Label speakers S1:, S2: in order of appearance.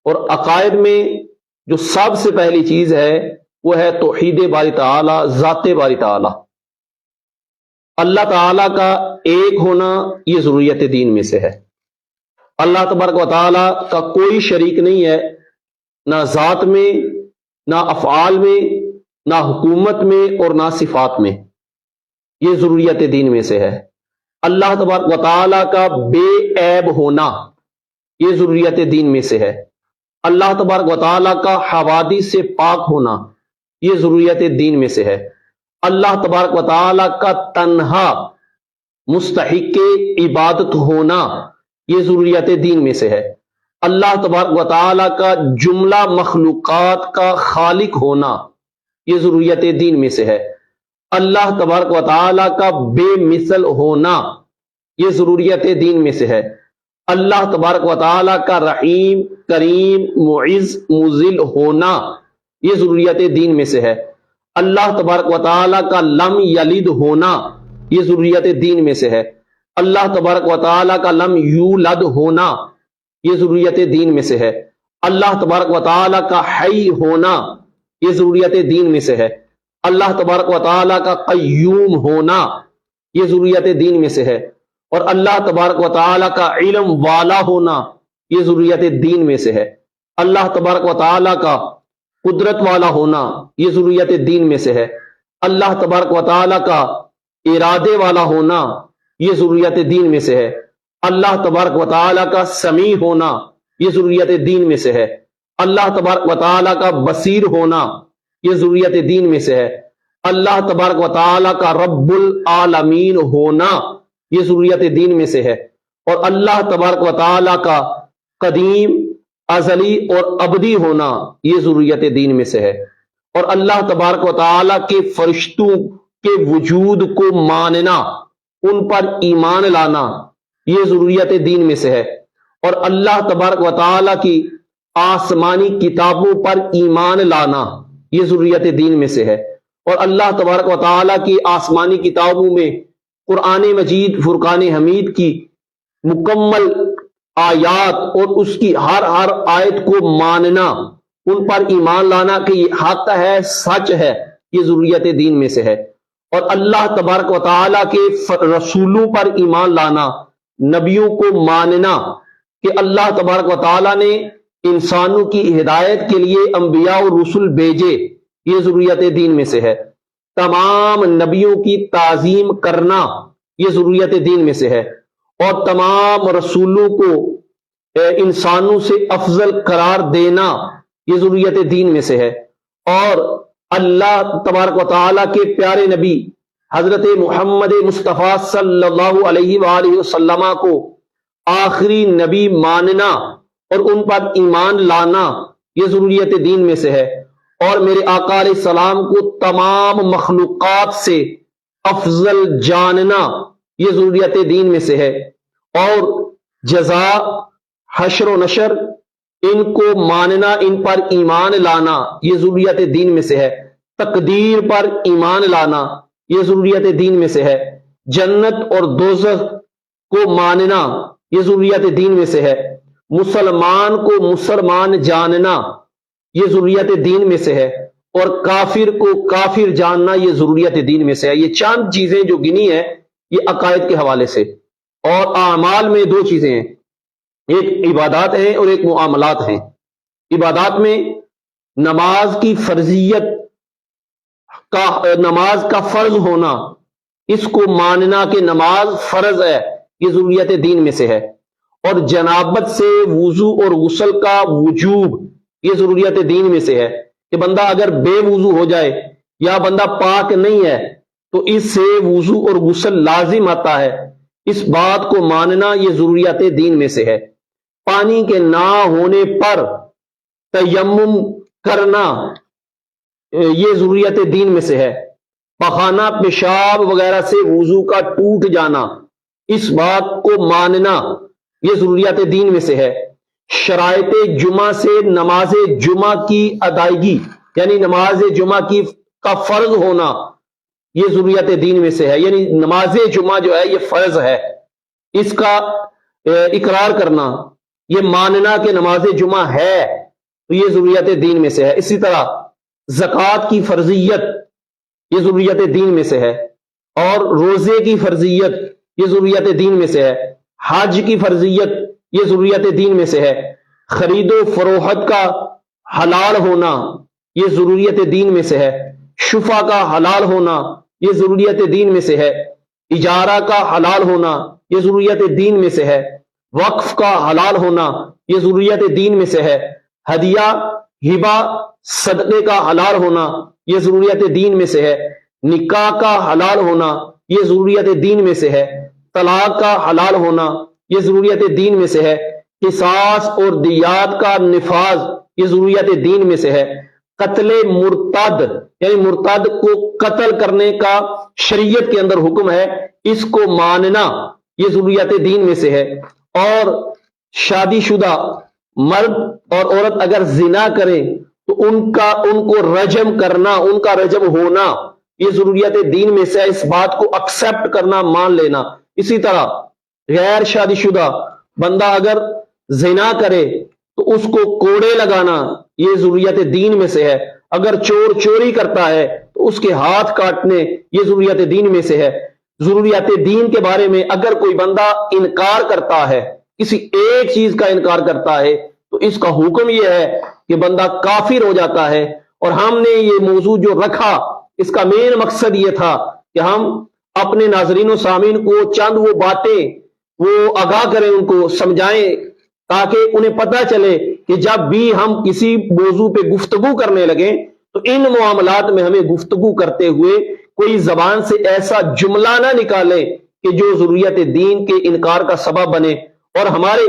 S1: اور عقائد میں جو سب سے پہلی چیز ہے وہ ہے توحید باری تعالی، ذات باری تعالی، اللہ تعالی کا ایک ہونا، یہ ضروریت دین میں سے ہے۔ اللہ تبارک و تعالی کا کوئی شریک نہیں ہے، نہ ذات میں، نہ افعال میں، نہ حکومت میں، اور نہ صفات میں، یہ ضروریت دین میں سے ہے۔ اللہ تبارک و تعالی کا بے عیب ہونا، یہ ضروریت دین میں سے ہے۔ اللہ تبارک و تعالی کا حوادث سے پاک ہونا، یہ ضروریت دین میں سے ہے۔ اللہ تبارک و تعالی کا تنہا مستحق عبادت ہونا، یہ ضروریت دین میں سے ہے۔ اللہ تبارک و تعالی کا جملہ مخلوقات کا خالق ہونا، یہ ضروریت دین میں سے ہے۔ اللہ تبارک و تعالی کا بے مثل ہونا، یہ ضروریت دین میں سے ہے۔ اللہ تبارک و تعالی کا رحیم، کریم، معز، مذل ہونا، یہ ضروریت دین میں سے ہے۔ اللہ تبارک و تعالی کا لم یلد ہونا، یہ ضروریت دین میں سے ہے۔ اللہ تبارک و تعالی کا لم یولد ہونا، یہ ضروریت دین میں سے ہے۔ اللہ تبارک و تعالی کا حی ہونا، یہ ضروریت دین میں سے ہے۔ اللہ تبارک و تعالی کا قیوم ہونا، یہ ضروریت دین میں سے ہے۔ اور اللہ تبارک و تعالی کا علم والا ہونا، یہ ضروریت دین میں سے ہے۔ اللہ تبارک و تعالی کا قدرت والا ہونا، یہ ضروریت دین میں سے ہے۔ اللہ تبارک و تعالی کا ارادے والا ہونا، یہ ضروریت دین میں سے ہے۔ اللہ تبارک و تعالی کا سمیع ہونا، یہ ضروریت دین میں سے ہے۔ اللہ تبارک و تعالی کا بصیر ہونا، یہ ضروریت دین میں سے ہے۔ اللہ تبارک و تعالی کا رب العالمین ہونا، یہ ضروریت دین میں سے ہے۔ اور اللہ تبارک و تعالی کا قدیم، ازلی اور ابدی ہونا، یہ ضروریت دین میں سے ہے۔ اور اللہ تبارک و تعالی کے فرشتوں کے وجود کو ماننا، ان پر ایمان لانا، یہ ضروریت دین میں سے ہے۔ اور اللہ تبارک و تعالی کی آسمانی کتابوں پر ایمان لانا، یہ ضروریت دین میں سے ہے۔ اور اللہ تبارک و تعالی کی آسمانی کتابوں میں قرآن مجید، فرقان حمید کی مکمل آیات اور اس کی ہر آیت کو ماننا، ان پر ایمان لانا کہ یہ حق ہے، سچ ہے، یہ ضروریت دین میں سے ہے۔ اور اللہ تبارک و تعالی کے رسولوں پر ایمان لانا، نبیوں کو ماننا کہ اللہ تبارک و تعالی نے انسانوں کی ہدایت کے لیے انبیاء اور رسول بھیجے، یہ ضروریت دین میں سے ہے۔ تمام نبیوں کی تعظیم کرنا، یہ ضروریت دین میں سے ہے۔ اور تمام رسولوں کو انسانوں سے افضل قرار دینا، یہ ضروریت دین میں سے ہے۔ اور اللہ تبارک و تعالیٰ کے پیارے نبی حضرت محمد مصطفیٰ صلی اللہ علیہ وآلہ وسلم کو آخری نبی ماننا اور ان پر ایمان لانا، یہ ضروریت دین میں سے ہے۔ اور میرے آقا علیہ السلام کو تمام مخلوقات سے افضل جاننا، یہ ضروریت دین میں سے ہے۔ اور جزا، حشر و نشر، ان کو ماننا، ان پر ایمان لانا، یہ ضروریت دین میں سے ہے۔ تقدیر پر ایمان لانا، یہ ضروریت دین میں سے ہے۔ جنت اور دوزخ کو ماننا، یہ ضروریت دین میں سے ہے۔ مسلمان کو مسلمان جاننا، یہ ضروریت دین میں سے ہے۔ اور کافر کو کافر جاننا، یہ ضروریت دین میں سے ہے۔ یہ چند چیزیں جو گنی ہیں، یہ عقائد کے حوالے سے۔ اور اعمال میں دو چیزیں ہیں، ایک عبادات ہیں اور ایک معاملات ہیں۔ عبادات میں نماز کی فرضیت کا، نماز کا فرض ہونا، اس کو ماننا کہ نماز فرض ہے، یہ ضروریت دین میں سے ہے۔ اور جنابت سے وضو اور غسل کا وجوب، یہ ضروریت دین میں سے ہے کہ بندہ اگر بے وضو ہو جائے یا بندہ پاک نہیں ہے تو اس سے وضو اور غسل لازم آتا ہے۔ اس بات کو ماننا، یہ ضروریات دین میں سے ہے۔ پانی کے نہ ہونے پر تیمم کرنا، یہ ضروریات دین میں سے ہے۔ پخانہ، پیشاب وغیرہ سے وضو کا ٹوٹ جانا، اس بات کو ماننا، یہ ضروریات دین میں سے ہے۔ شرائط جمعہ سے نماز جمعہ کی ادائیگی، یعنی نماز جمعہ کا فرض ہونا، یہ ضروریات دین میں سے ہے۔ یعنی نماز جمعہ جو ہے یہ فرض ہے، اس کا اقرار کرنا یہ ماننا کہ نماز جمعہ ہے تو یہ ضروریات دین میں سے ہے. اسی طرح زکوٰۃ کی فرضیت یہ ضروریات دین میں سے ہے، اور روزے کی فرضیت یہ ضروریات دین میں سے ہے، حج کی فرضیت یہ ضروریات دین میں سے ہے، خرید و فروخت کا حلال ہونا یہ ضروریات دین میں سے ہے، شفا کا حلال ہونا یہ ضروریات دین میں سے ہے، اجارہ کا حلال ہونا یہ ضروریات دین میں سے ہے، وقف کا حلال ہونا یہ ضروریات دین میں سے ہے، ہدیہ ہبہ صدقے کا حلال ہونا یہ ضروریات دین میں سے ہے، نکاح کا حلال ہونا یہ ضروریات دین میں سے ہے، طلاق کا حلال ہونا یہ ضروریات دین میں سے ہے، قصاص اور دیات کا نفاذ یہ ضروریات دین میں سے ہے، قتل مرتد یعنی مرتد کو قتل کرنے کا شریعت کے اندر حکم ہے، اس کو ماننا یہ ضروریات دین میں سے ہے، اور شادی شدہ مرد اور عورت اگر زنا کریں تو ان کو رجم کرنا، ان کا رجم ہونا یہ ضروریات دین میں سے ہے، اس بات کو ایکسپٹ کرنا، مان لینا. اسی طرح غیر شادی شدہ بندہ اگر زنا کرے تو اس کو کوڑے لگانا یہ ضروریات دین میں سے ہے، اگر چور چوری کرتا ہے تو اس کے ہاتھ کاٹنے یہ ضروریات دین میں سے ہے. ضروریات دین کے بارے میں اگر کوئی بندہ انکار کرتا ہے، کسی ایک چیز کا انکار کرتا ہے تو اس کا حکم یہ ہے کہ بندہ کافر ہو جاتا ہے. اور ہم نے یہ موضوع جو رکھا اس کا مین مقصد یہ تھا کہ ہم اپنے ناظرین و سامعین کو چند وہ باتیں وہ آگاہ کریں، ان کو سمجھائیں، تاکہ انہیں پتہ چلے کہ جب بھی ہم کسی موضوع پہ گفتگو کرنے لگیں تو ان معاملات میں ہمیں گفتگو کرتے ہوئے کوئی زبان سے ایسا جملہ نہ نکالے کہ جو ضروریات دین کے انکار کا سبب بنے اور ہمارے